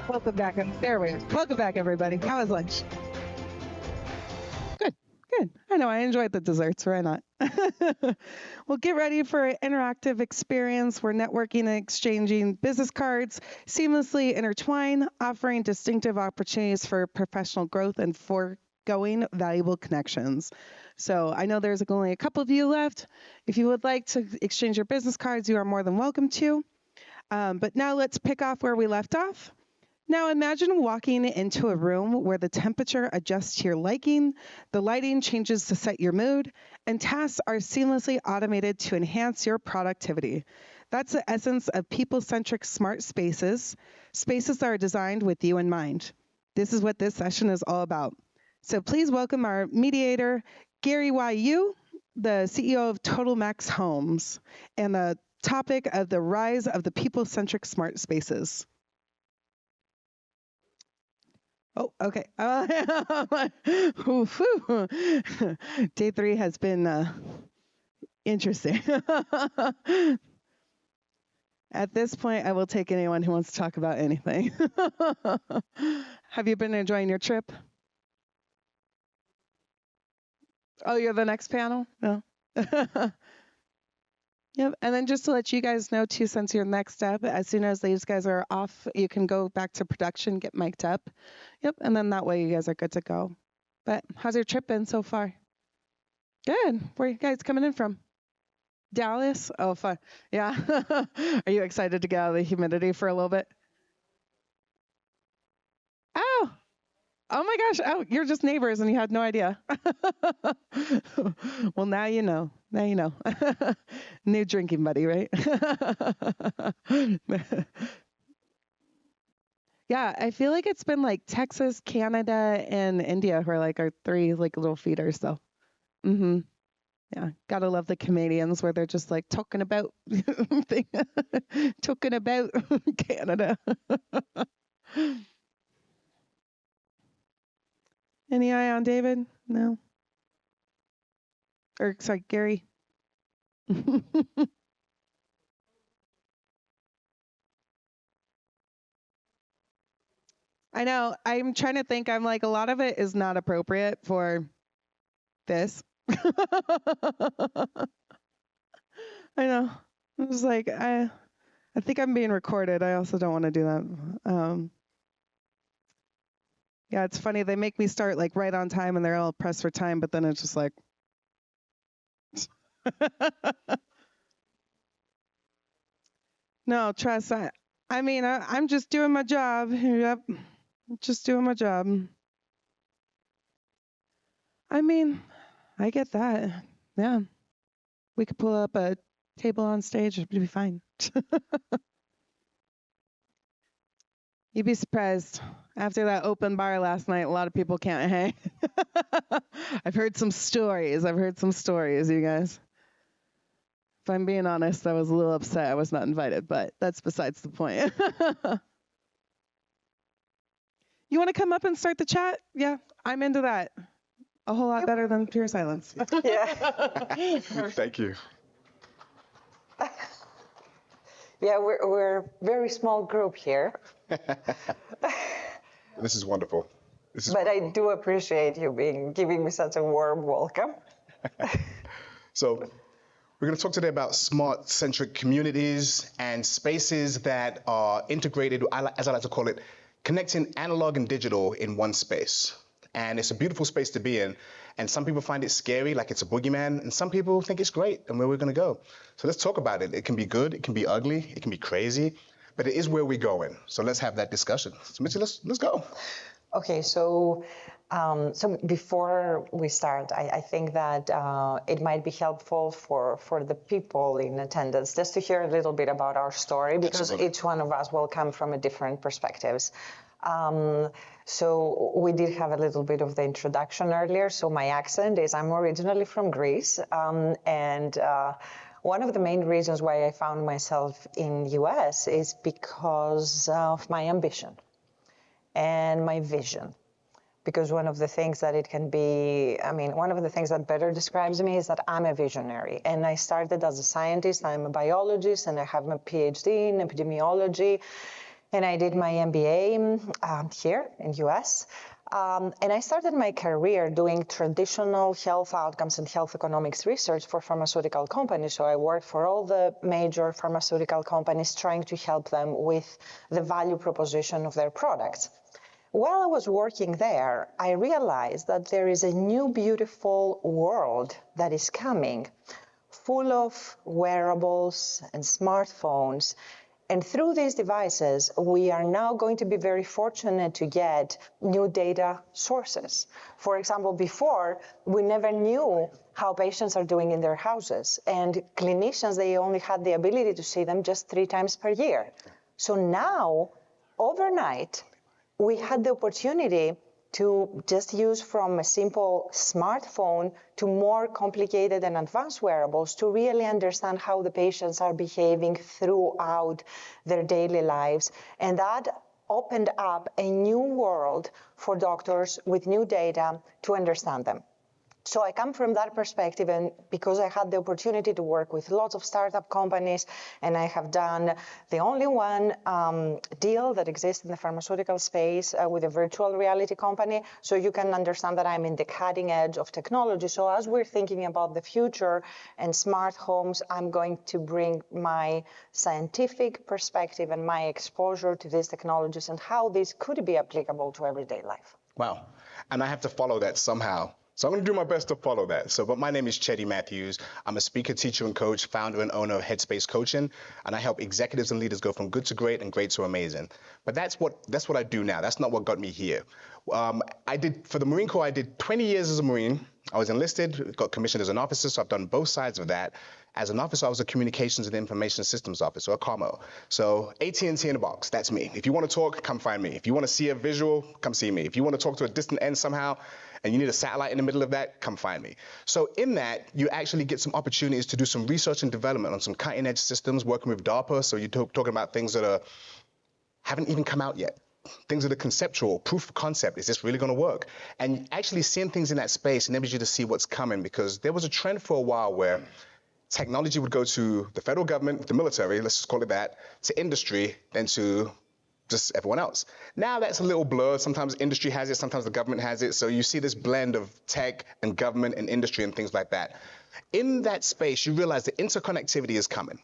Welcome back. There we are. Welcome back, everybody. How was lunch? Good, good. I know I enjoyed the desserts. Why not? Well, get ready for an interactive experience where networking and exchanging business cards seamlessly intertwine, offering distinctive opportunities for professional growth and foregoing valuable connections. So I know there's only a couple of you left. If you would like to exchange your business cards, you are more than welcome to. But now let's pick off where we left off. Now imagine walking into a room where the temperature adjusts to your liking, the lighting changes to set your mood, and tasks are seamlessly automated to enhance your productivity. That's the essence of people-centric smart spaces, spaces that are designed with you in mind. This is what this session is all about. So please welcome our mediator, Gary Yu, the CEO of Total Max Homes, and the topic of the rise of the people-centric smart spaces. Oh, okay. Day 3 has been interesting. At this point, I will take anyone who wants to talk about anything. Have you been enjoying your trip? Oh, you're the next panel? No. Yep, and then just to let you guys know too, since you're next up, as soon as these guys are off, you can go back to production, get mic'd up. Yep, and then that way you guys are good to go. But how's your trip been so far? Good. Where are you guys coming in from? Dallas? Oh, fun. Yeah. Are you excited to get out of the humidity for a little bit? Oh, oh my gosh. Oh, you're just neighbors and you had no idea. Well, now you know. Now you know. New drinking buddy, right? Yeah, I feel like it's been like Texas, Canada, and India who are like our 3 like little feeders. So, yeah, gotta love the Canadians where they're just like talking about talking about Canada. Any eye on David? No. Or sorry, Gary. I know. I'm trying to think. I'm like, a lot of it is not appropriate for this. I know. I was like, I think I'm being recorded. I also don't want to do that. Yeah, it's funny. They make me start like right on time and they're all pressed for time, but then it's just like. No, trust. I mean, I'm just doing my job. Yep. Just doing my job. I mean, I get that. Yeah. We could pull up a table on stage. It'd be fine. You'd be surprised. After that open bar last night, a lot of people can't hang. I've heard some stories, you guys. If I'm being honest, I was a little upset I was not invited, but that's besides the point. You want to come up and start the chat? Yeah, I'm into that. A whole lot better than pure silence. Yeah. Thank you. Yeah, we're a very small group here. This is wonderful. But I do appreciate you giving me such a warm welcome. So we're going to talk today about smart-centric communities and spaces that are integrated, as I like to call it, connecting analog and digital in one space. And it's a beautiful space to be in. And some people find it scary, like it's a boogeyman, and some people think it's great and where we're going to go. So let's talk about it. It can be good, it can be ugly, it can be crazy, but it is where we're going. So let's have that discussion. So Mitzi, let's go. Okay, so before we start, I think that it might be helpful for the people in attendance just to hear a little bit about our story, because Absolutely. Each one of us will come from a different perspectives. So we did have a little bit of the introduction earlier. So my accent is, I'm originally from Greece, and one of the main reasons why I found myself in US is because of my ambition and my vision. Because one of the things that it can be, one of the things that better describes me is that I'm a visionary. And I started as a scientist, I'm a biologist, and I have my PhD in epidemiology. And I did my MBA here in US. And I started my career doing traditional health outcomes and health economics research for pharmaceutical companies. So I worked for all the major pharmaceutical companies trying to help them with the value proposition of their products. While I was working there, I realized that there is a new beautiful world that is coming, full of wearables and smartphones. And through these devices, we are now going to be very fortunate to get new data sources. For example, before, we never knew how patients are doing in their houses. And clinicians, they only had the ability to see them just 3 times per year. So now, overnight, we had the opportunity to just use from a simple smartphone to more complicated and advanced wearables to really understand how the patients are behaving throughout their daily lives. And that opened up a new world for doctors with new data to understand them. So I come from that perspective, and because I had the opportunity to work with lots of startup companies, and I have done the only one deal that exists in the pharmaceutical space with a virtual reality company, so you can understand that I'm in the cutting edge of technology. So as we're thinking about the future and smart homes, I'm going to bring my scientific perspective and my exposure to these technologies and how these could be applicable to everyday life. Wow. And I have to follow that somehow. So I'm going to do my best to follow that. But my name is Chetty Matthews. I'm a speaker, teacher, and coach, founder and owner of Headspace Coaching, and I help executives and leaders go from good to great and great to amazing. But that's what I do now. That's not what got me here. For the Marine Corps, I did 20 years as a Marine. I was enlisted, got commissioned as an officer, so I've done both sides of that. As an officer, I was a communications and information systems officer, a COMO. So AT&T in a box, that's me. If you want to talk, come find me. If you want to see a visual, come see me. If you want to talk to a distant end somehow, and you need a satellite in the middle of that, come find me. So in that, you actually get some opportunities to do some research and development on some cutting edge systems, working with DARPA. So you're talking about things that haven't even come out yet. Things that are conceptual, proof of concept. Is this really going to work? And actually seeing things in that space enables you to see what's coming, because there was a trend for a while where technology would go to the federal government, the military, let's just call it that, to industry, then to just everyone else. Now that's a little blurred. Sometimes industry has it, sometimes the government has it. So you see this blend of tech and government and industry and things like that. In that space, you realize that interconnectivity is coming.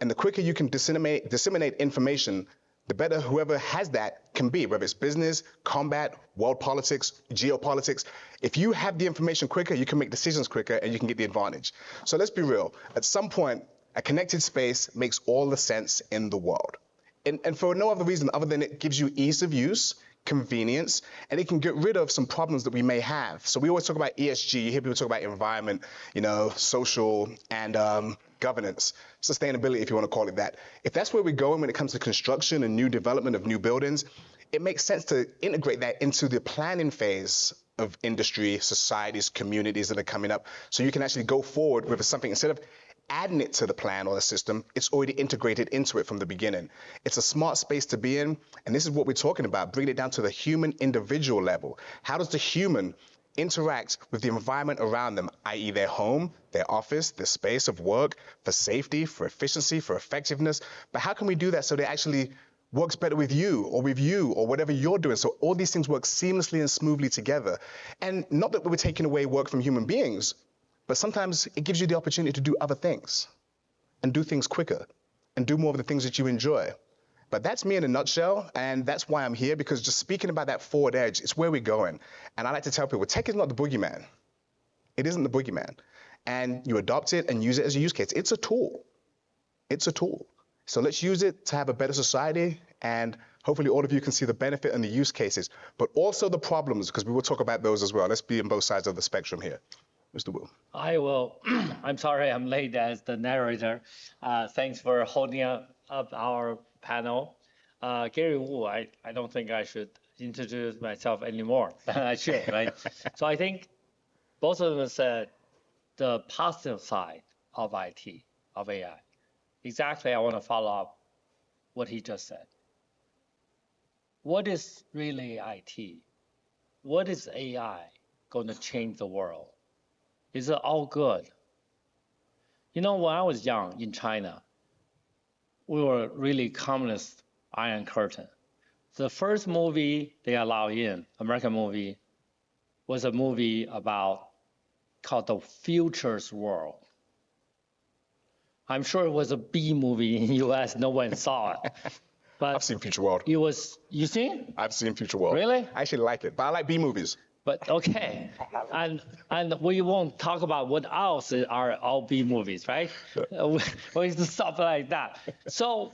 And the quicker you can disseminate information, the better whoever has that can be, whether it's business, combat, world politics, geopolitics. If you have the information quicker, you can make decisions quicker and you can get the advantage. So let's be real. At some point, a connected space makes all the sense in the world. And for no other reason other than it gives you ease of use, convenience, and it can get rid of some problems that we may have. So we always talk about ESG. You hear people talk about environment, social and governance, sustainability, if you want to call it that. If that's where we're going when it comes to construction and new development of new buildings, it makes sense to integrate that into the planning phase of industry, societies, communities that are coming up. So you can actually go forward with something instead of adding it to the plan or the system, it's already integrated into it from the beginning. It's a smart space to be in, and this is what we're talking about, bringing it down to the human individual level. How does the human interact with the environment around them, i.e. their home, their office, their space of work, for safety, for efficiency, for effectiveness? But how can we do that so they actually works better with you or whatever you're doing? So all these things work seamlessly and smoothly together. And not that we're taking away work from human beings, but sometimes it gives you the opportunity to do other things and do things quicker and do more of the things that you enjoy. But that's me in a nutshell, and that's why I'm here, because just speaking about that forward edge, it's where we're going. And I like to tell people, tech is not the boogeyman. It isn't the boogeyman. And you adopt it and use it as a use case. It's a tool. It's a tool. So let's use it to have a better society, and hopefully all of you can see the benefit and the use cases, but also the problems, because we will talk about those as well. Let's be on both sides of the spectrum here. Mr. Wu. I will. I'm sorry I'm late as the narrator. Thanks for holding up our panel. Gary Wu, I don't think I should introduce myself anymore. I should, right? So I think both of them said the positive side of IT, of AI. Exactly, I want to follow up what he just said. What is really IT? What is AI going to change the world? Is it all good? When I was young in China, we were really communist Iron Curtain. The first movie they allow in, American movie, was a movie called The Future's World. I'm sure it was a B movie in the U.S. No one saw it. But I've seen Future World. You seen? I've seen Future World. Really? I actually like it, but I like B movies. But okay, and we won't talk about what else are all B movies, right? Or stuff like that. So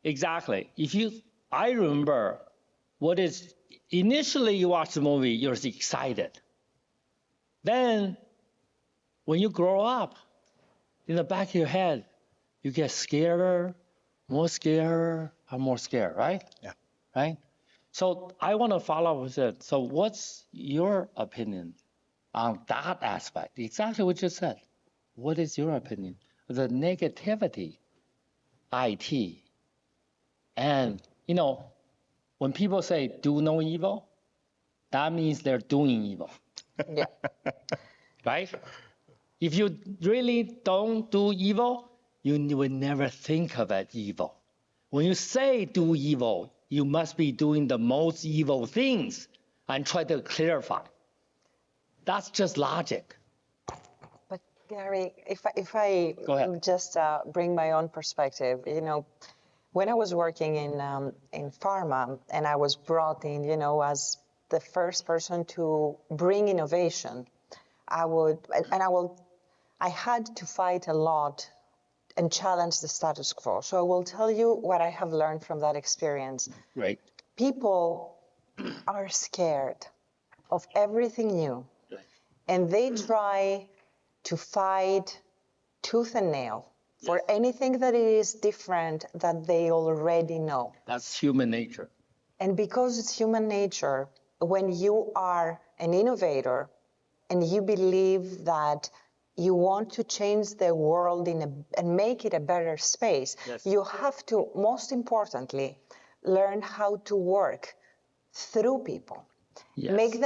exactly, I remember initially you watch the movie, you're excited. Then when you grow up, in the back of your head, you get scared, more scared, and more scared, right? Yeah. Right? So I want to follow up with it. So what's your opinion on that aspect? Exactly what you said. What is your opinion? The negativity, IT. And, when people say do no evil, that means they're doing evil. Yeah. Right? If you really don't do evil, you would never think of it evil. When you say do evil, you must be doing the most evil things and try to clarify. That's just logic. But Gary, if I Go ahead. just bring my own perspective, when I was working in pharma and I was brought in, as the first person to bring innovation, I had to fight a lot and challenge the status quo. So I will tell you what I have learned from that experience. Right. People are scared of everything new, and they try to fight tooth and nail for anything that is different that they already know. That's human nature. And because it's human nature, when you are an innovator and you believe that you want to change the world and make it a better space, you have to, most importantly, learn how to work through people. Yes.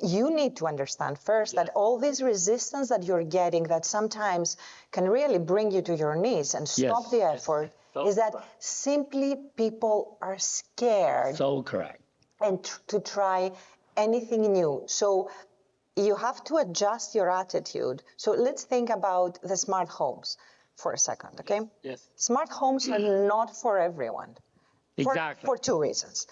You need to understand first that all this resistance that you're getting that sometimes can really bring you to your knees and stop the effort is that simply people are scared. So correct. And to try anything new. So you have to adjust your attitude. So let's think about the smart homes for a second, okay? Yes. Smart homes are not for everyone. Exactly. For two reasons.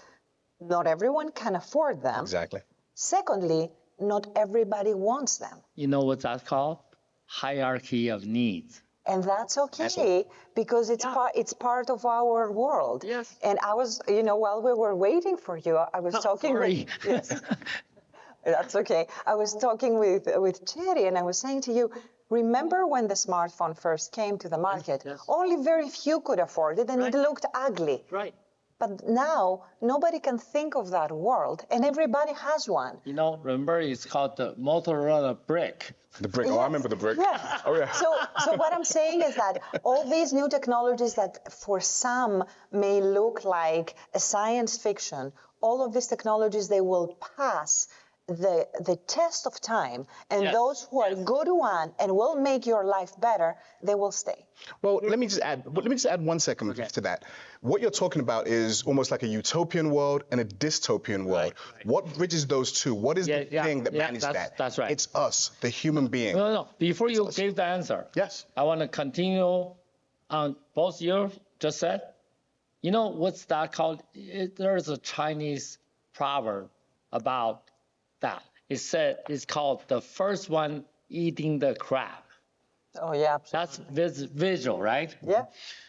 Not everyone can afford them. Exactly. Secondly, not everybody wants them. You know what that's called? Hierarchy of needs. And that's okay because it's part of our world. Yes. And I was, while we were waiting for you, I was talking Sorry. with That's okay. I was talking with Cherry and I was saying to you, remember when the smartphone first came to the market? Yes. Only very few could afford it and it looked ugly. Right. But now nobody can think of that world and everybody has one. Remember it's called the Motorola brick. The brick. Oh, I remember the brick. Yes. Oh, yeah. So what I'm saying is that all these new technologies that for some may look like a science fiction, all of these technologies, they will pass the test of time, and those who are good one and will make your life better, they will stay. Well, let me just add 1 second to that. What you're talking about is almost like a utopian world and a dystopian world. Right. What bridges those two? What is the thing that manages that? That's right. It's us, the human being. No. Before you give the answer, I want to continue on both you just said. What's that called? There's a Chinese proverb about that. It's called the first one eating the crab. Oh, yeah, absolutely. That's visual, right? Yeah.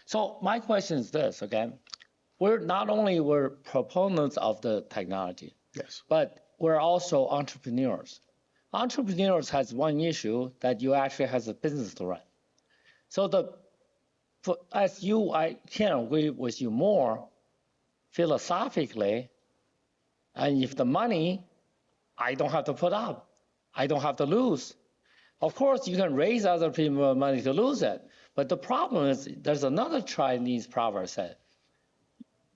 So my question is this, again. We're proponents of the technology, but we're also entrepreneurs. Entrepreneurs has one issue that you actually has a business to run. So I can't agree with you more philosophically, and if the money I don't have to put up. I don't have to lose. Of course, you can raise other people money to lose it. But the problem is there's another Chinese proverb said,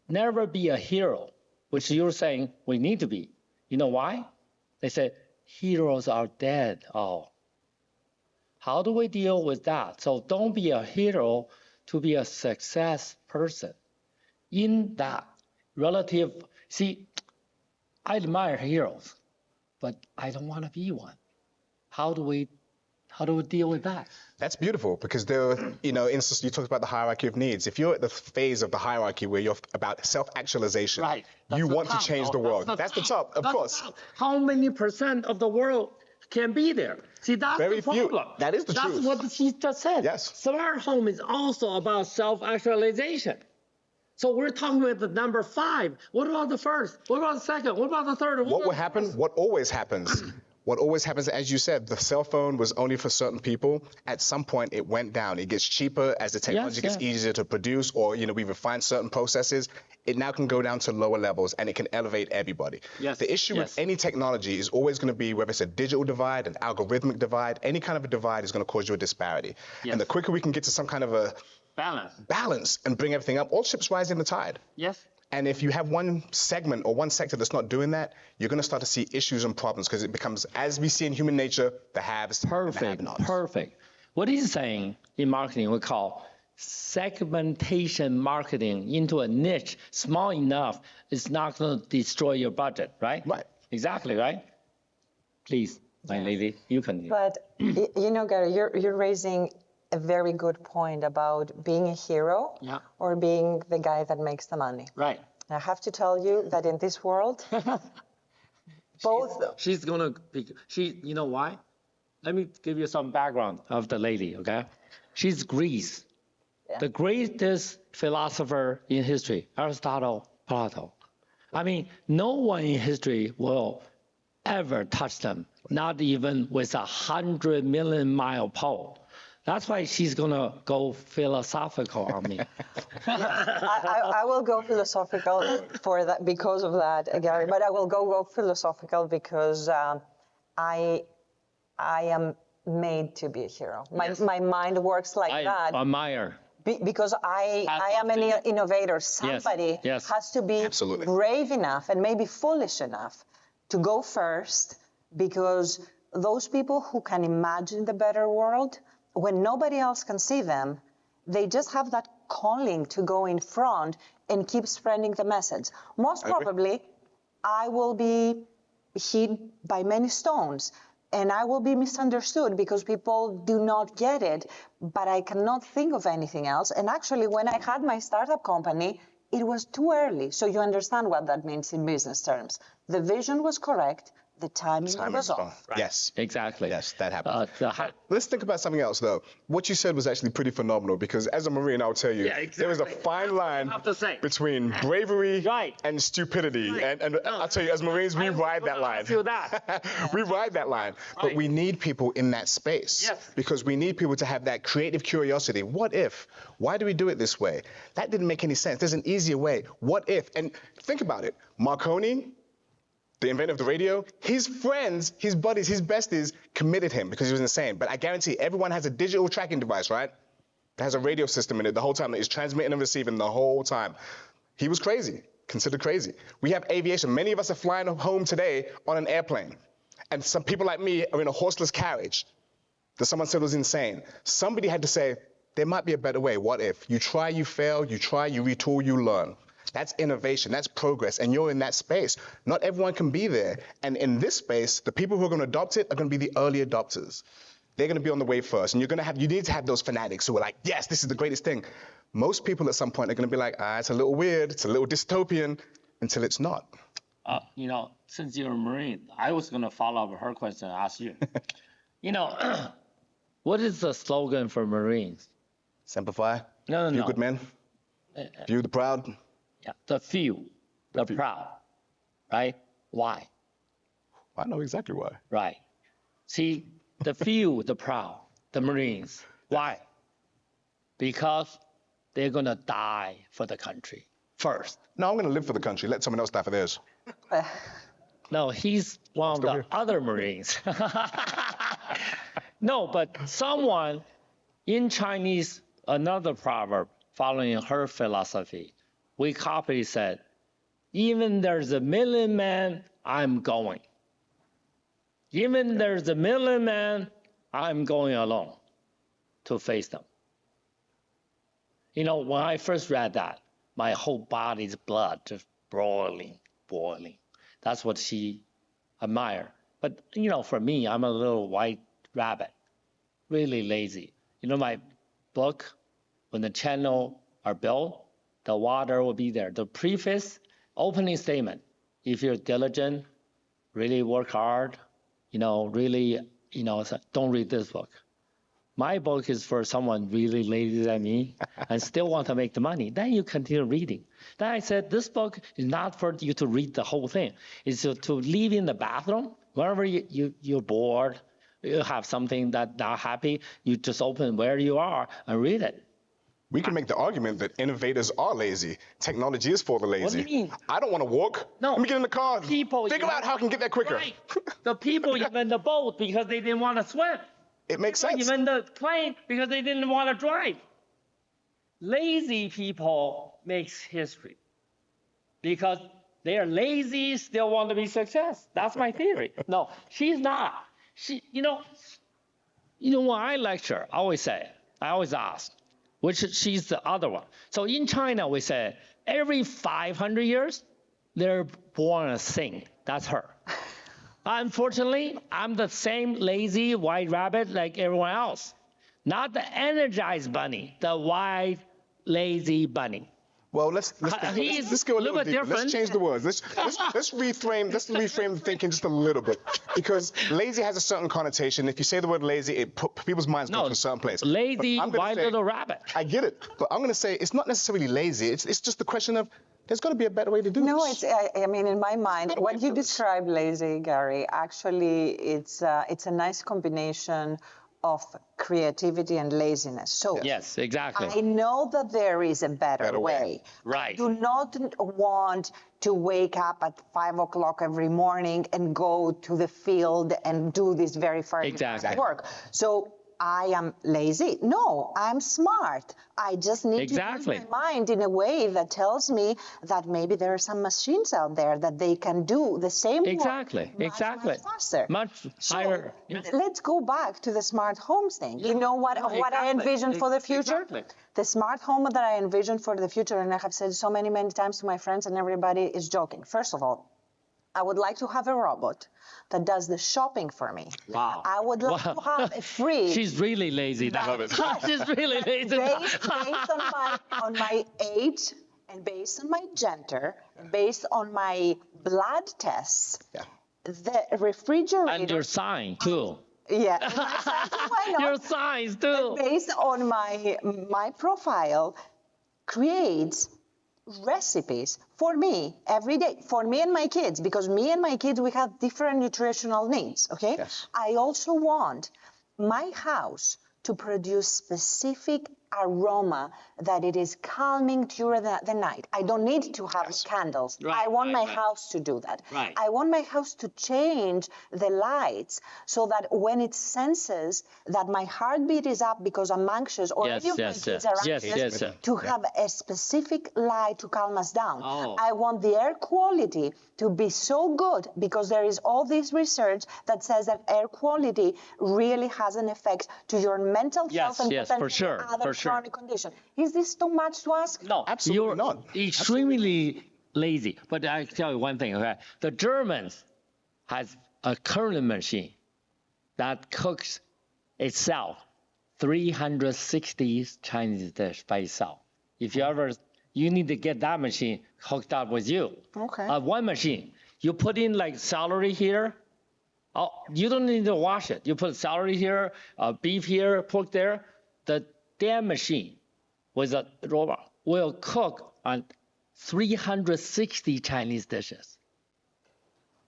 never be a hero, which you're saying we need to be. You know why? They said, heroes are dead. Oh. How do we deal with that? So don't be a hero to be a success person. in that relative, see, I admire heroes, but I don't want to be one. How do we deal with that? That's beautiful because you talked about the hierarchy of needs. If you're at the phase of the hierarchy where you're about self-actualization, Right. you want to change the world. That's the top, of course. How many % of the world can be there? See, that's Very the problem. few. That is the truth. That's what she just said. Yes. Smart home is also about self-actualization. So we're talking about the number 5. What about the first? What about the second? What about the third? What will happen? What always happens? What always happens, as you said, the cell phone was only for certain people. At some point, it went down. It gets cheaper as the technology gets easier to produce, or we refine certain processes. It now can go down to lower levels, and it can elevate everybody. Yes. The issue with any technology is always going to be whether it's a digital divide, an algorithmic divide, any kind of a divide is going to cause you a disparity. Yes. And the quicker we can get to some kind of a balance and bring everything up, all ships rise in the tide. Yes. And if you have one segment or one sector that's not doing that, you're going to start to see issues and problems because it becomes, as we see in human nature, the haves and the have-nots. Perfect. What he's saying in marketing we call segmentation marketing into a niche small enough it's not going to destroy your budget, right? Right. Exactly, right? Please, my lady, you continue. But Gary, you're raising a very good point about being a hero or being the guy that makes the money. Right. I have to tell you that in this world, both. She's gonna be. You know why? Let me give you some background of the lady. Okay, she's Greece, the greatest philosopher in history, Aristotle, Plato. I mean, no one in history will ever touch them, not even with 100 million mile pole. That's why she's gonna go philosophical on me. I will go philosophical for that because of that, Gary. But I will go philosophical because I am made to be a hero. My mind works like that. I admire. Because I am an innovator. Somebody has to be brave enough and maybe foolish enough to go first, because those people who can imagine the better world, when nobody else can see them, they just have that calling to go in front and keep spreading the message. Most probably, I will be hit by many stones, and I will be misunderstood because people do not get it, but I cannot think of anything else. And actually, when I had my startup company, it was too early. So you understand what that means in business terms. The vision was correct. The timing was off. Right. Yes. Exactly. Yes, that happened. Let's think about something else, though. What you said was actually pretty phenomenal because as a Marine, I'll tell you, there is a fine line between bravery and stupidity. Right. And I'll tell you, as Marines, we ride that line. We ride that line. Right. But we need people in that space because we need people to have that creative curiosity. What if? Why do we do it this way? That didn't make any sense. There's an easier way. What if? And think about it. Marconi, the inventor of the radio, his friends, his buddies, his besties committed him because he was insane. But I guarantee everyone has a digital tracking device, right? That has a radio system in it the whole time that is transmitting and receiving the whole time. He was crazy, considered crazy. We have aviation. Many of us are flying home today on an airplane. And some people like me are in a horseless carriage that someone said was insane. Somebody had to say, there might be a better way. What if? You try, you fail, you try, you retool, you learn. That's innovation, that's progress, and you're in that space. Not everyone can be there. And in this space, the people who are going to adopt it are going to be the early adopters. They're going to be on the way first. And you need to have those fanatics who are like, yes, this is the greatest thing. Most people at some point are going to be like, it's a little weird, it's a little dystopian, until it's not. Since you're a Marine, I was going to follow up her question and ask you. What is the slogan for Marines? Simplify. No. Few good men. Few the proud. Yeah, the few, the proud, right? Why? I know exactly why. Right. See, the few, the proud, the Marines. Why? Because they're going to die for the country first. No, I'm going to live for the country. Let someone else die for theirs. No, he's one of the other Marines. No, but someone in Chinese, another proverb following her philosophy, we copied said, even there's a million men, I'm going. Even there's a million men, I'm going alone to face them. When I first read that, my whole body's blood just boiling. That's what she admired. But, for me, I'm a little white rabbit, really lazy. My book, when the channel are built, the water will be there. The preface, opening statement, if you're diligent, really work hard, really, don't read this book. My book is for someone really lazy than me and still want to make the money. Then you continue reading. Then I said, this book is not for you to read the whole thing. It's to leave in the bathroom. Whenever you're bored, you have something that not happy, you just open where you are and read it. We can make the argument that innovators are lazy. Technology is for the lazy. What do you mean? I don't want to walk. No. Let me get in the car. People Figure out how I can get there quicker. Right. The people invent the boat because they didn't want to swim. It makes People sense. invent the plane because they didn't want to drive. Lazy people makes history because they are lazy, still want to be success. That's my theory. No, she's not. When I lecture, I always ask, which she's the other one. So in China, we say every 500 years, they're born a saint. That's her. Unfortunately, I'm the same lazy white rabbit like everyone else. Not the energized bunny, the white, lazy bunny. Well, let's go a little deeper. Different. Let's change the words. Let's reframe the thinking just a little bit, because lazy has a certain connotation. If you say the word lazy, people's minds go to a certain place. Lazy white little rabbit. I get it, but I'm going to say it's not necessarily lazy. It's just the question of there's got to be a better way to do this. No, I mean, in my mind, when you describe lazy, Gary, actually, it's a nice combination of creativity and laziness. So yes, exactly. I know that there is a better way. Right. I do not want to wake up at 5 o'clock every morning and go to the field and do this very far work. So I am lazy. No, I'm smart. I just need to use my mind in a way that tells me that maybe there are some machines out there that they can do the same work much faster. Much higher. Let's go back to the smart homes thing. You know what I envision for the future? Exactly. The smart home that I envision for the future, and I have said so many times to my friends, and everybody is joking. First of all, I would like to have a robot that does the shopping for me. Wow. I would like to have a free. She's really lazy now. She's really lazy based on my age and based on my gender, and based on my blood tests. Yeah. The refrigerator. And your sign too. Yeah. Why not? Your signs too. Based on my profile, creates recipes for me every day, for me and my kids, because me and my kids, we have different nutritional needs, okay? Yes. I also want my house to produce specific aroma that it is calming during the night. I don't need to have candles. I want my house to do that. I want my house to change the lights so that when it senses that my heartbeat is up because I'm anxious, or any of my kids are anxious, to have a specific light to calm us down. I want the air quality to be so good, because there is all this research that says that air quality really has an effect to your mental health and other chronic condition. Is this too much to ask? No, absolutely not. Extremely lazy. But I tell you one thing, okay? The Germans has a curling machine that cooks itself 360 Chinese dish by itself. If you need to get that machine hooked up with you. Okay. One machine. You put in like celery here. Oh, you don't need to wash it. You put celery here, beef here, pork there. The damn machine with a robot will cook on 360 Chinese dishes.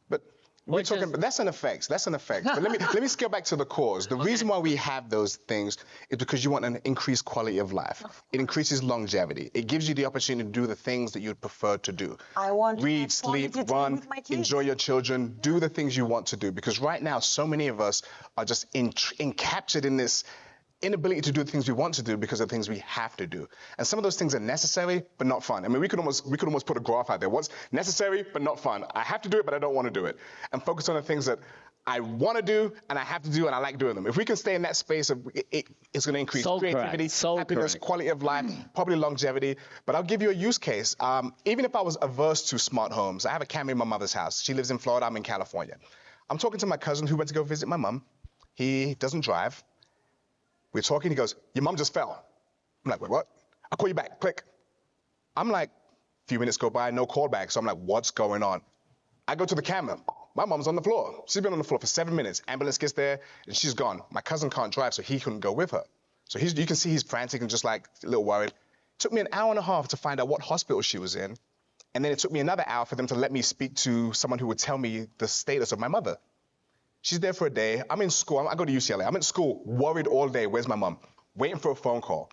But we're talking, but that's an effect. That's an effect. But let me scale back to the cause. The reason why we have those things is because you want an increased quality of life. It increases longevity. It gives you the opportunity to do the things that you'd prefer to do. I want read, sleep, run, enjoy your children, do the things you want to do. Because right now, so many of us are just encaptured in this inability to do the things we want to do because of things we have to do. And some of those things are necessary, but not fun. I mean, we could almost put a graph out there. What's necessary, but not fun? I have to do it, but I don't want to do it. And focus on the things that I want to do and I have to do and I like doing them. If we can stay in that space of it's going to increase creativity, happiness, quality of life, probably longevity. But I'll give you a use case. Even if I was averse to smart homes, I have a camera in my mother's house. She lives in Florida, I'm in California. I'm talking to my cousin who went to go visit my mom. He doesn't drive. We're talking, he goes, your mom just fell. I'm like, wait, what? I'll call you back, click. I'm like, a few minutes go by, no call back. So I'm like, what's going on? I go to the camera. My mom's on the floor. She's been on the floor for 7 minutes. Ambulance gets there, and she's gone. My cousin can't drive, so he couldn't go with her. So you can see he's frantic and just like a little worried. It took me an hour and a half to find out what hospital she was in. And then it took me another hour for them to let me speak to someone who would tell me the status of my mother. She's there for a day. I'm in school. I go to UCLA. I'm in school, worried all day. Where's my mom? Waiting for a phone call.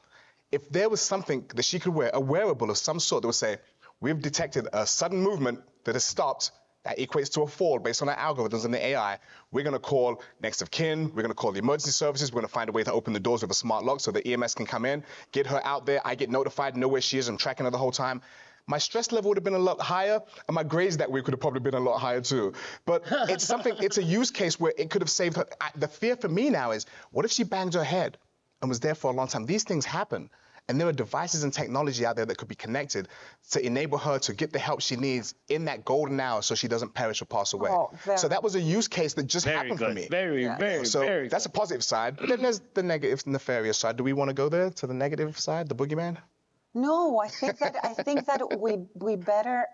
If there was something that she could wear, a wearable of some sort that would say, we've detected a sudden movement that has stopped, that equates to a fall based on our algorithms and the AI, we're going to call next of kin, we're going to call the emergency services, we're going to find a way to open the doors with a smart lock so the EMS can come in, get her out there, I get notified, know where she is, I'm tracking her the whole time. My stress level would have been a lot higher, and my grades that week would have probably been a lot higher too. But it's something, it's a use case where it could have saved her. The fear for me now is, what if she banged her head and was there for a long time? These things happen. And there are devices and technology out there that could be connected to enable her to get the help she needs in that golden hour so she doesn't perish or pass away. So that was a use case that just happened for me. Very that's a positive side. But then there's the negative, nefarious side. Do we want to go there to the negative side, the boogeyman? No, I think that we better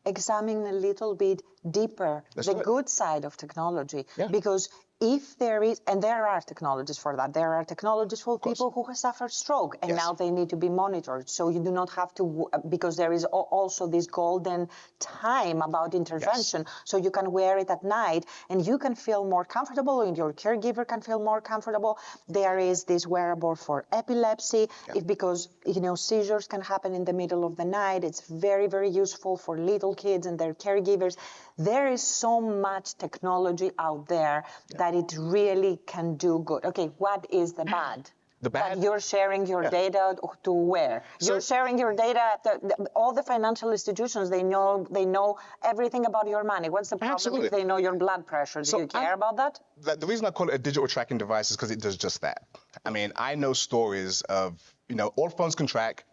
examine a little bit deeper the good side of technology, because if there is, and there are technologies for that, there are technologies for people who have suffered stroke, and now they need to be monitored. So you do not have to, because there is also this golden time about intervention. So you can wear it at night, and you can feel more comfortable, and your caregiver can feel more comfortable. There is this wearable for epilepsy, because seizures can happen in the middle of the night. It's very, very useful for little kids and their caregivers. There is so much technology out there that it really can do good. Okay, what is the bad? The bad? That you're sharing your data to where? You're sharing your data. All the financial institutions, they know everything about your money. What's the problem if they know your blood pressure? Do you care about that? The reason I call it a digital tracking device is because it does just that. I mean, I know stories of, all phones can track,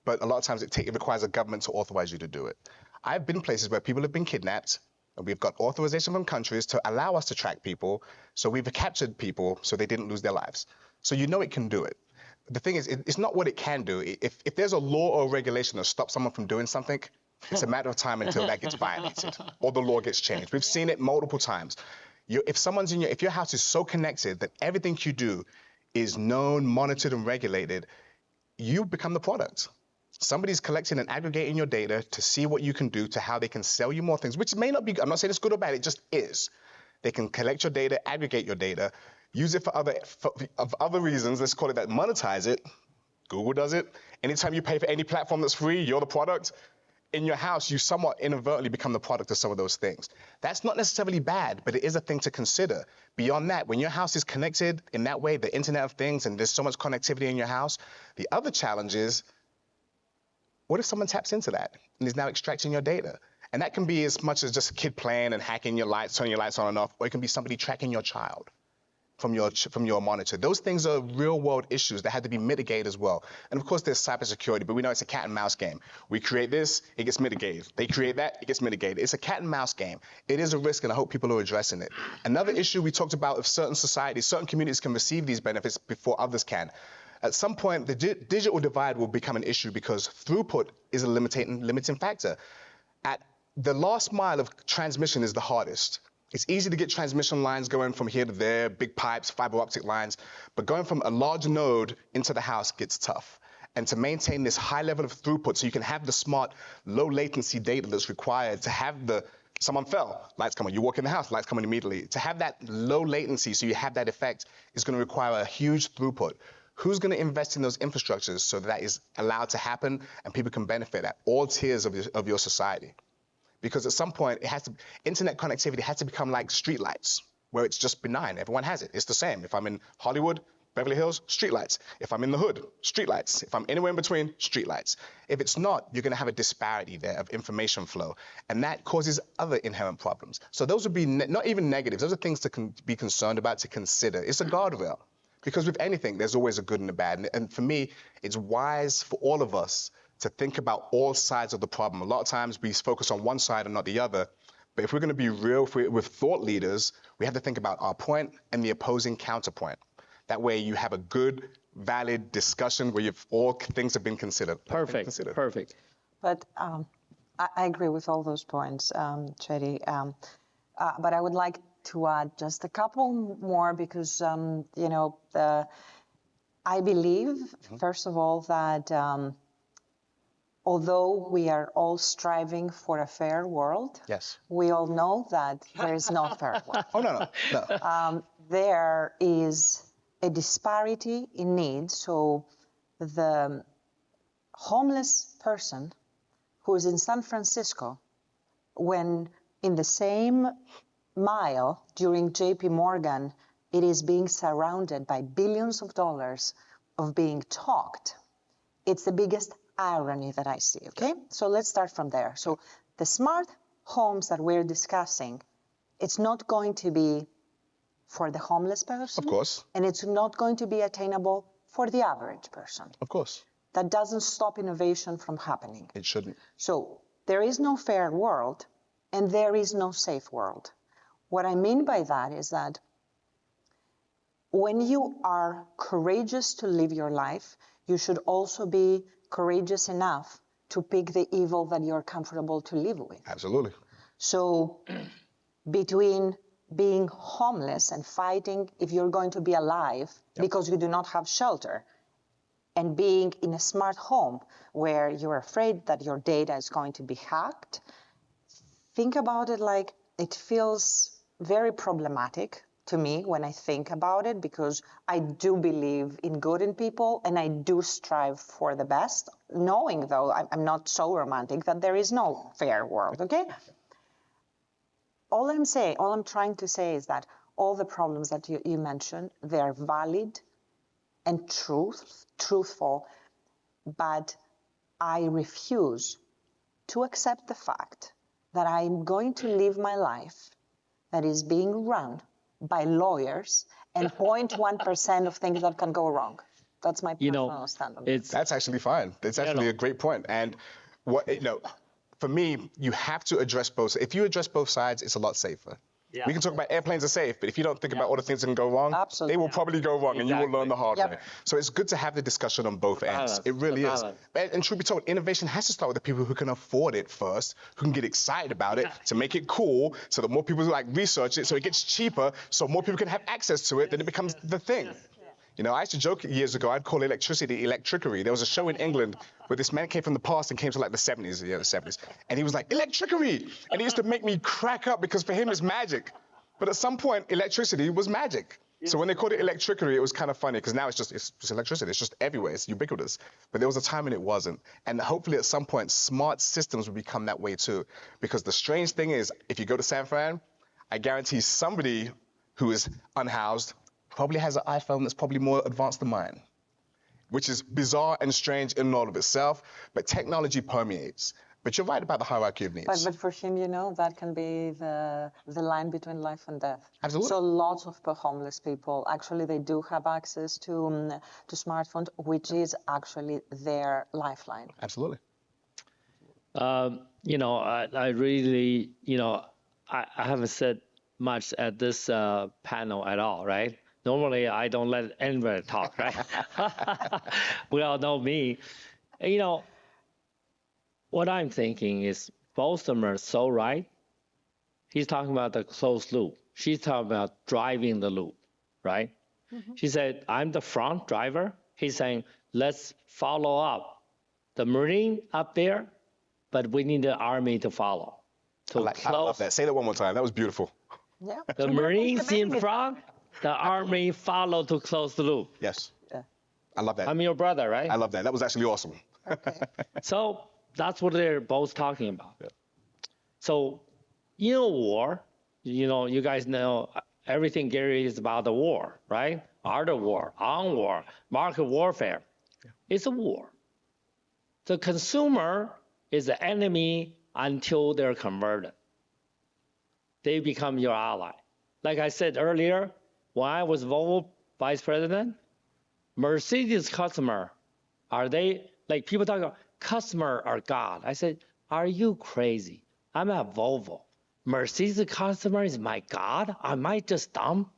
but a lot of times it requires a government to authorize you to do it. I've been places where people have been kidnapped, and we've got authorization from countries to allow us to track people. So we've captured people so they didn't lose their lives. So it can do it. The thing is, it's not what it can do. If there's a law or regulation that stops someone from doing something, it's a matter of time until that gets violated or the law gets changed. We've seen it multiple times. If your house is so connected that everything you do is known, monitored, and regulated, you become the product. Somebody's collecting and aggregating your data to see what you can do, to how they can sell you more things, which may not be, I'm not saying it's good or bad, it just is. They can collect your data, aggregate your data, use it for other reasons, let's call it that, monetize it. Google does it. Anytime you pay for any platform that's free, you're the product. In your house, you somewhat inadvertently become the product of some of those things. That's not necessarily bad, but it is a thing to consider. Beyond that, when your house is connected in that way, the Internet of Things, and there's so much connectivity in your house, the other challenge is, what if someone taps into that and is now extracting your data? And that can be as much as just a kid playing and hacking your lights, turning your lights on and off, or it can be somebody tracking your child from your monitor. Those things are real world issues that had to be mitigated as well. And of course there's cybersecurity, but we know it's a cat and mouse game. We create this, it gets mitigated. They create that, it gets mitigated. It's a cat and mouse game. It is a risk, and I hope people are addressing it. Another issue we talked about, if certain societies, certain communities can receive these benefits before others can. At some point, the digital divide will become an issue because throughput is a limiting factor. At the last mile of transmission is the hardest. It's easy to get transmission lines going from here to there, big pipes, fiber optic lines, but going from a large node into the house gets tough. And to maintain this high level of throughput so you can have the smart, low latency data that's required to have someone fell, lights come on, you walk in the house, lights come on immediately. To have that low latency so you have that effect is going to require a huge throughput. Who's going to invest in those infrastructures so that is allowed to happen and people can benefit at all tiers of your society? Because at some point, internet connectivity has to become like streetlights, where it's just benign. Everyone has it. It's the same. If I'm in Hollywood, Beverly Hills, streetlights. If I'm in the hood, streetlights. If I'm anywhere in between, streetlights. If it's not, you're going to have a disparity there of information flow, and that causes other inherent problems. So those would be not even negatives. Those are things to be concerned about, to consider. It's a guardrail, because with anything, there's always a good and a bad. And for me, it's wise for all of us to think about all sides of the problem. A lot of times we focus on one side and not the other. But if we're going to be real with thought leaders, we have to think about our point and the opposing counterpoint. That way you have a good, valid discussion where all things have been considered. Perfect. But I agree with all those points, Chetty. But I would like to add just a couple more because, I believe, first of all, that although we are all striving for a fair world, yes, we all know that there is no fair world. Oh, no. There is a disparity in needs. So the homeless person who is in San Francisco, when in the same mile during JP Morgan, it is being surrounded by billions of dollars of being talked. It's the biggest irony that I see, okay? So let's start from there. So the smart homes that we're discussing, it's not going to be for the homeless person. Of course. And it's not going to be attainable for the average person. Of course. That doesn't stop innovation from happening. It shouldn't. So there is no fair world and there is no safe world. What I mean by that is that when you are courageous to live your life, you should also be courageous enough to pick the evil that you're comfortable to live with. Absolutely. So between being homeless and fighting if you're going to be alive because you do not have shelter, and being in a smart home where you're afraid that your data is going to be hacked, think about it like it feels very problematic to me when I think about it, because I do believe in good in people and I do strive for the best, knowing though I'm not so romantic that there is no fair world, okay? All I'm trying to say is that all the problems that you mentioned, they are valid and truthful, but I refuse to accept the fact that I'm going to live my life that is being run by lawyers and 0.1% of things that can go wrong. That's my personal stand on it. That's actually fine. It's actually a great point. And for me, you have to address both. If you address both sides, it's a lot safer. Yeah. We can talk about airplanes are safe, but if you don't think about all the things that can go wrong, they will probably go wrong, and you will learn the hard way. So it's good to have the discussion on both ends. It really is. And truth be told, innovation has to start with the people who can afford it first, who can get excited about it, to make it cool, so that more people research it, so it gets cheaper, so more people can have access to it, then it becomes the thing. I used to joke years ago, I'd call electricity electricery. There was a show in England where this man came from the past and came to the 70s, and he was like, electricery! And it used to make me crack up because for him it's magic. But at some point, electricity was magic. So when they called it electricery, it was kind of funny because now it's just electricity. It's just everywhere. It's ubiquitous. But there was a time when it wasn't. And hopefully at some point, smart systems will become that way too. Because the strange thing is, if you go to San Fran, I guarantee somebody who is unhoused probably has an iPhone that's probably more advanced than mine, which is bizarre and strange in and all of itself, but technology permeates. But you're right about the hierarchy of needs. But for him, that can be the line between life and death. Absolutely. So lots of homeless people, actually, they do have access to smartphones, which is actually their lifeline. Absolutely. I really, I haven't said much at this panel at all, right? Normally, I don't let anybody talk, right? We all know me. What I'm thinking is both of them are so right. He's talking about the closed loop. She's talking about driving the loop, right? Mm-hmm. She said, I'm the front driver. He's saying, let's follow up the Marine up there, but we need the Army to follow. I love that. Say that one more time. That was beautiful. Yeah. The Marines in front, the Army follow to close the loop. Yes. Yeah. I love that. I'm your brother, right? I love that. That was actually awesome. Okay. So that's what they're both talking about. Yeah. So in a war, you guys know everything, Gary, is about the war, right? art of war, on war, market warfare. It's a war. The consumer is the enemy until they're converted. They become your ally. Like I said earlier, when I was Volvo vice president, Mercedes customer, are they, like people talk about customer are God. I said, are you crazy? I'm at Volvo. Mercedes customer is my God? Am I just dumb?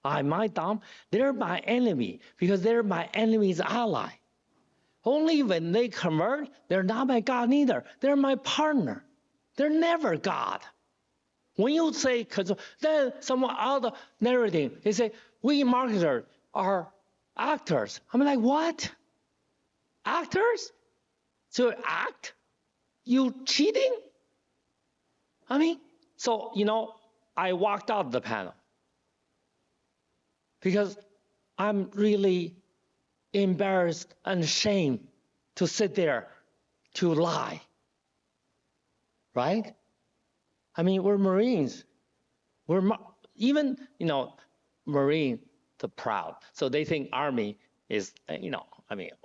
Am I dumb? They're my enemy because they're my enemy's ally. Only when they convert, they're not my God either. They're my partner. They're never God. When you say, then someone other narrating, they say, we marketers are actors. I'm like, what? Actors? So act? You cheating? I mean, so, I walked out of the panel because I'm really embarrassed and ashamed to sit there to lie, right? I mean, we're Marines. We're even, Marine, the proud. So they think Army is, we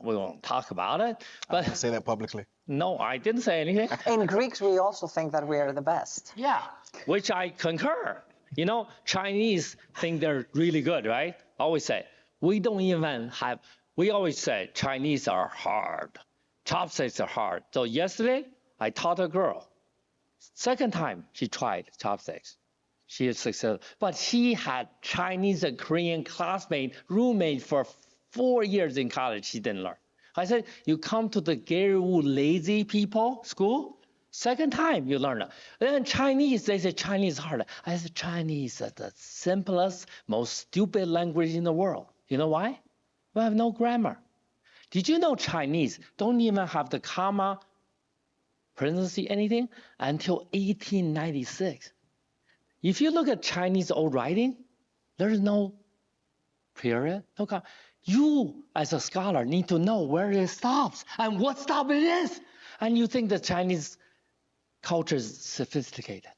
won't talk about it. But I didn't say that publicly. No, I didn't say anything. In Greeks, we also think that we are the best. Yeah, which I concur. Chinese think they're really good, right? I always say, we always say Chinese are hard. Chopsticks are hard. So yesterday, I taught a girl. Second time she tried chopsticks. She is successful. But she had Chinese and Korean classmate, roommate for 4 years in college. She didn't learn. I said, you come to the Gary Wu lazy people school, second time you learn it. Then Chinese, they say Chinese is hard. I said, Chinese is the simplest, most stupid language in the world. You know why? We have no grammar. Did you know Chinese don't even have the comma, parenthesis, anything until 1896? If you look at Chinese old writing, there's no period, no comma. You, as a scholar, need to know where it stops and what stop it is. And you think the Chinese culture is sophisticated.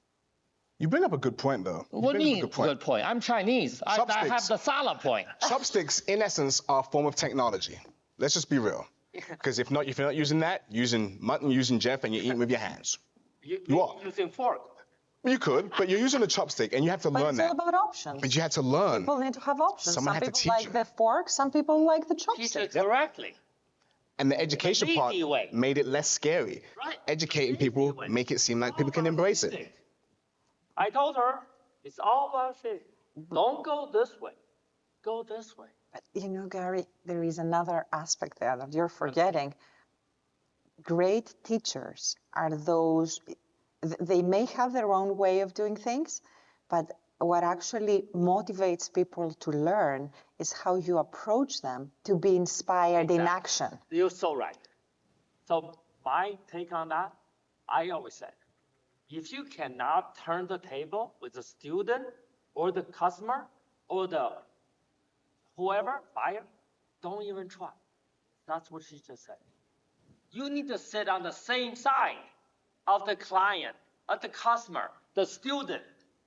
You bring up a good point, though. What do you mean, good point? I'm Chinese. I have the solid point. Chopsticks, in essence, are a form of technology. Let's just be real. Because if you're not using that, using mutton, using Jeff, and you're eating with your hands. You are. Using fork. You could, but you're using a chopstick, and you have to learn that. But it's all about options. But you had to learn. People need to have options. Someone some had to people teach like you. the fork, some people like the Teach chopstick. it correctly. And the education part easy way. made it less scary. Right. Educating people, make it seem like people can embrace it. I told her, it's all about physics. Don't go this way. Go this way. But Gary, there is another aspect there that you're forgetting. Great teachers are those, they may have their own way of doing things, but what actually motivates people to learn is how you approach them to be inspired in action. You're so right. So my take on that, I always say, if you cannot turn the table with the student or the customer or the whoever, buyer, don't even try. That's what she just said. You need to sit on the same side of the client, of the customer, the student.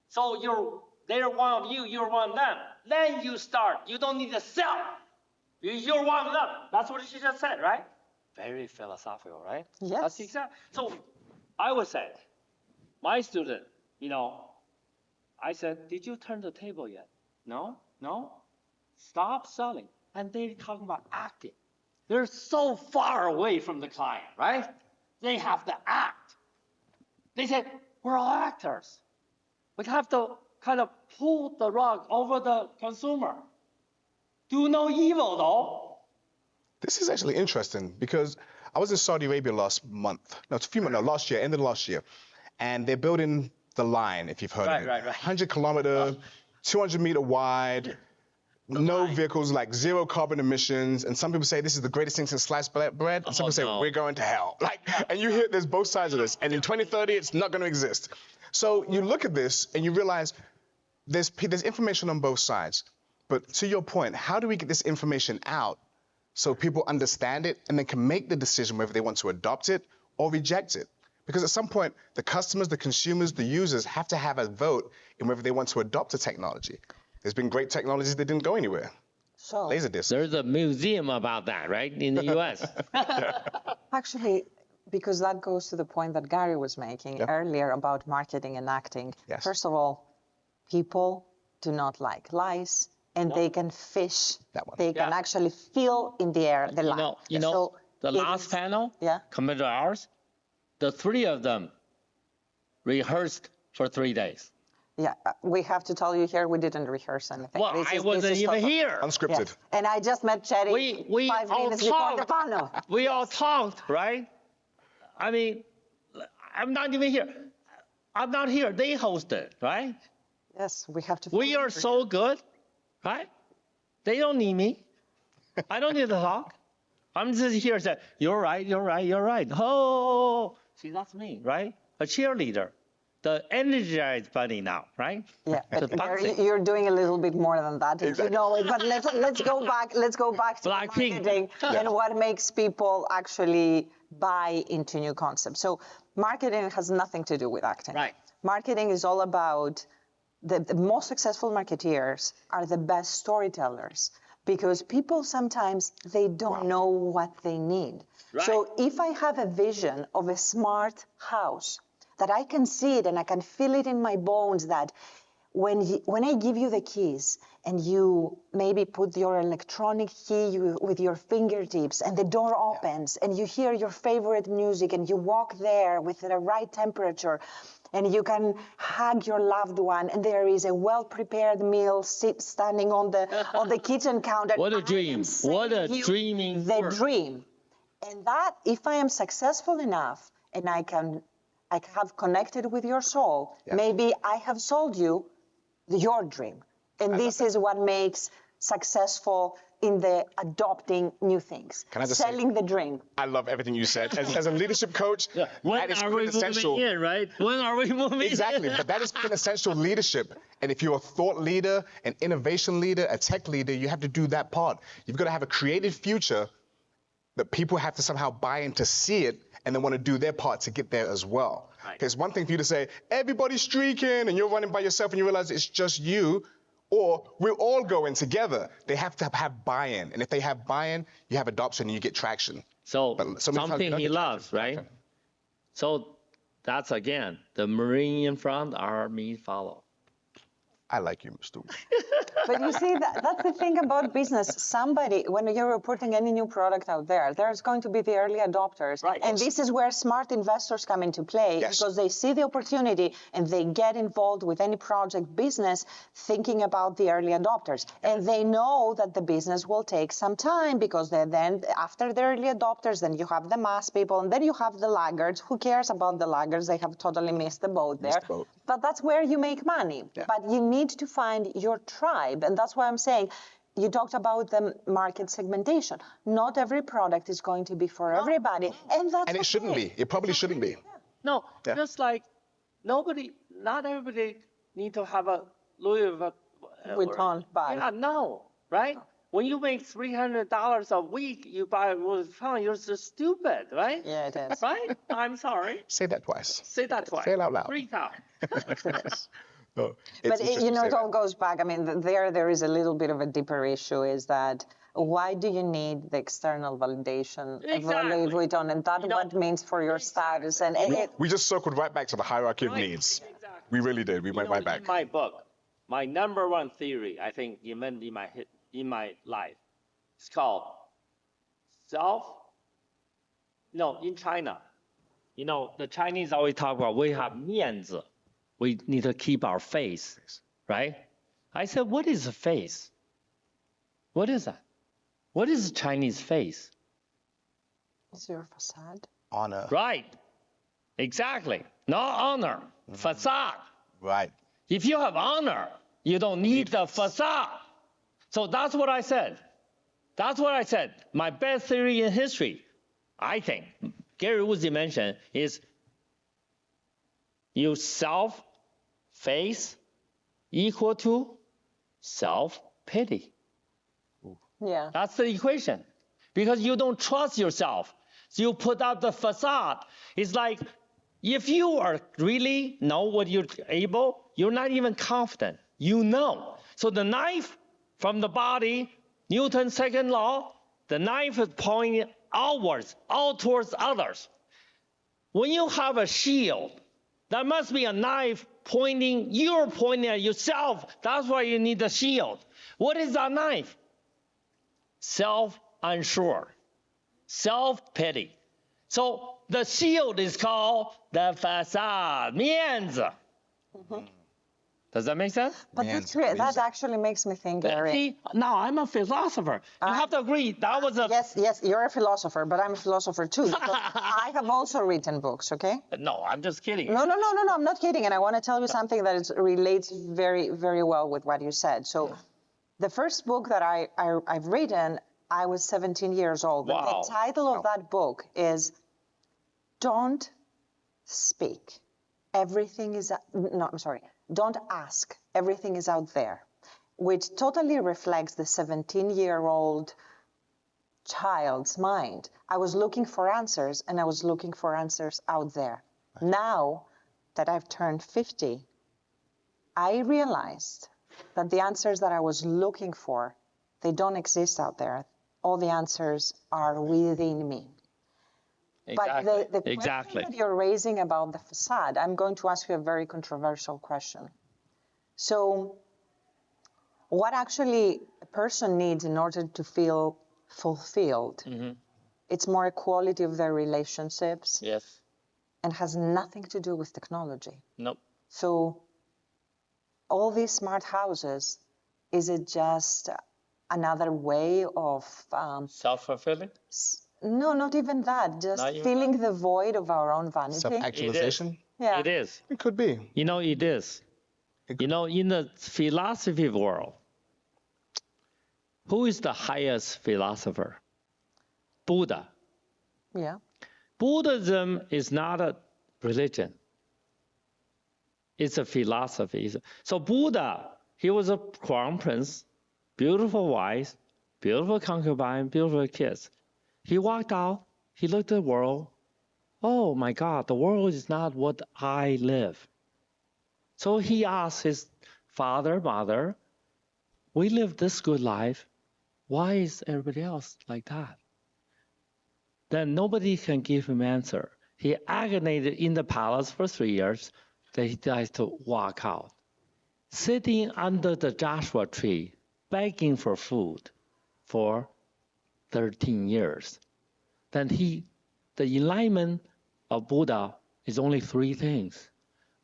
So they're one of you, you're one of them. Then you start. You don't need to sell. You're one of them. That's what she just said, right? Very philosophical, right? Yes. That's exactly. So I would say, my student, I said, did you turn the table yet? No. Stop selling. And they're talking about acting. They're so far away from the client, right? They have to act. They said, we're all actors. We have to kind of pull the rug over the consumer. Do no evil, though. This is actually interesting because I was in Saudi Arabia last year, end of last year. And they're building the line, if you've heard of it. Right. 100-kilometer, 200-meter wide, no vehicles, like zero carbon emissions. And some people say this is the greatest thing since sliced bread. And some people say we're going to hell. And you hear there's both sides of this. And in 2030, it's not going to exist. So you look at this and you realize there's information on both sides. But to your point, how do we get this information out so people understand it and then can make the decision whether they want to adopt it or reject it? Because at some point, the customers, the consumers, the users have to have a vote in whether they want to adopt a technology. There's been great technologies that didn't go anywhere. So Laserdisc. There's a museum about that, right, in the U.S. actually, because that goes to the point that Gary was making earlier about marketing and acting. Yes. First of all, people do not like lies, and they can fish. That one. They can actually feel in the air the lie. You know, So the it last is- panel, Yeah. compared to ours, the three of them rehearsed for 3 days. Yeah, we have to tell you here, we didn't rehearse anything. Well, I wasn't even here. Unscripted. Yeah. And I just met Cherry We 5 all minutes before the talked. panel. We all talked, right? I mean, I'm not even here. I'm not here. They hosted, right? Yes, we have to. We are so good, right? They don't need me. I don't need to talk. I'm just here saying, you're right, you're right, you're right. Oh, see, that's me, right? A cheerleader. The energized bunny now, right? Yeah, The but boxing. you're doing a little bit more than that. You know it. But let's go back. Let's go back to Blackpink. marketing and what makes people actually buy into new concepts. So marketing has nothing to do with acting. Right. Marketing is all about the most successful marketeers are the best storytellers because people sometimes they don't know what they need. Right. So if I have a vision of a smart house that I can see it and I can feel it in my bones that when I give you the keys and you maybe put your electronic key with your fingertips and the door opens and you hear your favorite music and you walk there with the right temperature and you can hug your loved one and there is a well-prepared meal standing on the kitchen counter. What a I am dream. What a saying you dreaming the work. dream. And that, if I am successful enough and I have connected with your soul, maybe I have sold you your dream. And this is what makes successful in the adopting new things. Can I just Selling the dream. I love everything you said. As a leadership coach, When that is are we quintessential. moving in, right? When are we moving Exactly, in? but that is quintessential leadership. And if you're a thought leader, an innovation leader, a tech leader, you have to do that part. You've got to have a creative future that people have to somehow buy in to see it and then want to do their part to get there as well. Right. It's one thing for you to say, everybody's streaking, and you're running by yourself and you realize it's just you, or we're all going together. They have to have buy-in. And if they have buy-in, you have adoption and you get traction. So But so many times we something don't he get loves, right? So that's again, the Marine in front, army follow. I like you, Mr. But you see, that's the thing about business. Somebody, when you're putting any new product out there, there's going to be the early adopters. Right. And this is where smart investors come into play Yes. because they see the opportunity and they get involved with any project business thinking about the early adopters. And they know that the business will take some time because then after the early adopters, then you have the mass people and then you have the laggards. Who cares about the laggards? They have totally missed the boat there. the boat. But that's where you make money. But you need to find your tribe. And that's why I'm saying, you talked about the market segmentation. Not every product is going to be for everybody. And that's And it shouldn't okay. be. It probably shouldn't be. No, Yeah. just like not everybody need to have a Louis Vuitton bag. Yeah, no, right? When you make $300 a week, you buy a Louis Vuitton, you're so stupid, right? Yeah, it is. Right? I'm sorry. Say that twice. Say that twice. Say it out loud. 3 times. No, But it's you know, interesting it to all goes back. I mean, there is a little bit of a deeper issue is that why do you need the external validation of Exactly. Louis Vuitton? And that what means for your status. And it, We just circled right back to the hierarchy of Right, needs. exactly. We really did. We went right back. In my book, my number one theory, I think, in my life, it's called in China, the Chinese always talk about we have 面子. We need to keep our face, right? I said, what is a face? What is that? What is a Chinese face? it's your facade. Honor. Right. Exactly. Not honor. Facade. Right. If you have honor, you don't need the facade. So that's what I said. That's what I said. My best theory in history, I think, Gary Uzi mentioned, is you self-face equal to self-pity. Yeah. That's the equation. Because you don't trust yourself. So you put up the facade. It's like, if you are really know what you're able, you're not even confident. You know. So the knife from the body Newton's second law, the knife is pointing outwards, out towards others. When you have a shield, there must be a knife pointing, you're pointing at yourself. That's why you need the shield. What is that knife? Self-unsure, self-pity. So the shield is called the facade, 面子. Does that make sense? But that actually makes me think, Gary. See, now I'm a philosopher. You have to agree, that was a... Yes, you're a philosopher, but I'm a philosopher too. I have also written books, okay? No, I'm just kidding. No, I'm not kidding. And I want to tell you something that relates very, very well with what you said. So the first book that I've written, I was 17 years old. Wow. The title of that book is Don't Speak. Everything is... No, I'm sorry. Don't ask. Everything is out there, which totally reflects the 17-year-old child's mind. I was looking for answers, and I was looking for answers out there. Now that I've turned 50, I realized that the answers that I was looking for, they don't exist out there. All the answers are within me. Exactly. But the question that you're raising about the facade, I'm going to ask you a very controversial question. So what actually a person needs in order to feel fulfilled, it's more a quality of their relationships. Yes. And has nothing to do with technology. Nope. So all these smart houses, is it just another way of... self-fulfilling? No, not even that. Just filling the void of our own vanity. Self-actualization? Yeah. It is. It could be. You know, it is. You know, in the philosophy world, who is the highest philosopher? Buddha. Yeah. Buddhism is not a religion. It's a philosophy. So Buddha, he was a crown prince, beautiful wife, beautiful concubine, beautiful kids. He walked out, he looked at the world. Oh my God, the world is not what I live. So he asked his father, mother, we live this good life. Why is everybody else like that? Then nobody can give him answer. He agonied in the palace for 3 years. Then he decides to walk out. Sitting under the Joshua tree, begging for food for 13 years. Then the enlightenment of Buddha is only 3 things.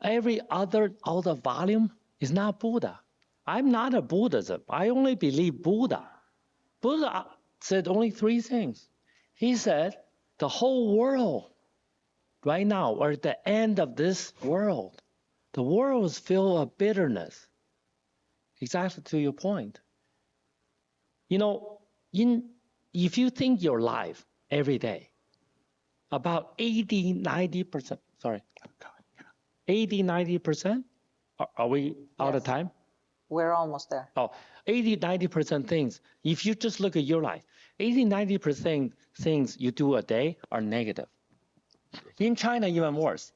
Every other out of volume is not Buddha. I'm not a Buddhism. I only believe Buddha. Buddha said only 3 things. He said, the whole world, right now, we're at the end of this world. The world is filled of bitterness. Exactly to your point. You know, if you think your life every day, about 80-90%, 80-90%, are we out of time? We're almost there. 80-90% things, if you just look at your life, 80-90% things you do a day are negative. In China, even worse.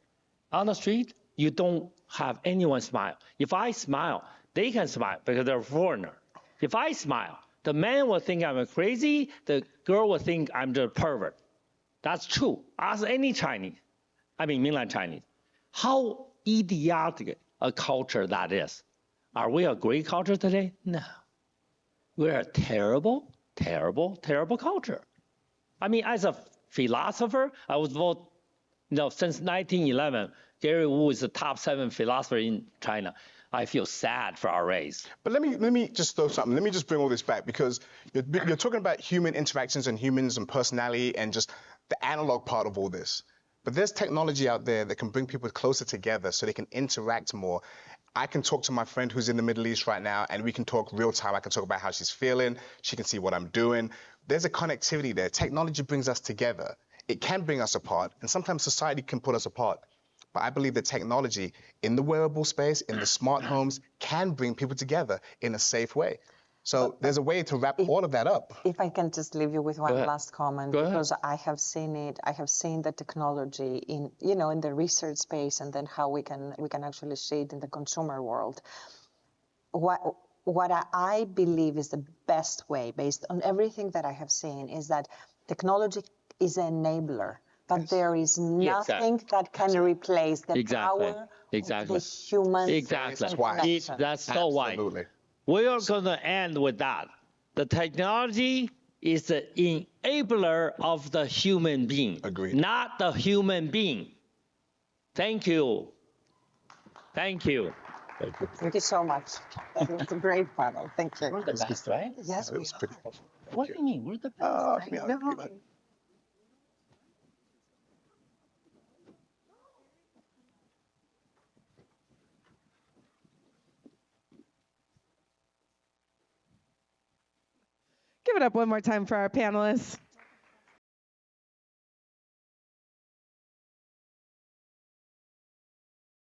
On the street, you don't have anyone smile. If I smile, they can smile because they're a foreigner. If I smile, the man will think I'm crazy, the girl will think I'm the pervert. That's true. Ask any Chinese, mainland Chinese, how idiotic a culture that is. Are we a great culture today? No. We're a terrible, terrible, terrible culture. As a philosopher, I was voted, since 1911, Gary Wu is the top 7 philosopher in China. I feel sad for our race. But let me just throw something. Let me just bring all this back, because you're talking about human interactions and humans and personality and just the analog part of all this. But there's technology out there that can bring people closer together so they can interact more. I can talk to my friend who's in the Middle East right now, and we can talk real time. I can talk about how she's feeling. She can see what I'm doing. There's a connectivity there. Technology brings us together. It can bring us apart, and sometimes society can put us apart. But I believe that technology in the wearable space, in the smart homes, can bring people together in a safe way. So there's a way to wrap all of that up. If I can just leave you with one last comment, because ahead. I have seen it. I have seen the technology in the research space, and then how we can actually see it in the consumer world. what I believe is the best way, based on everything that I have seen, is that technology is an enabler, but there is nothing that can replace the power of the human connection. That's so right. We are going to end with that. The technology is the enabler of the human being, not the human being. Thank you. Thank you. Thank you so much. That was a great panel. Thank you. We're the best, right? Yes, we are. What do you mean? We're the best. Give it up one more time for our panelists.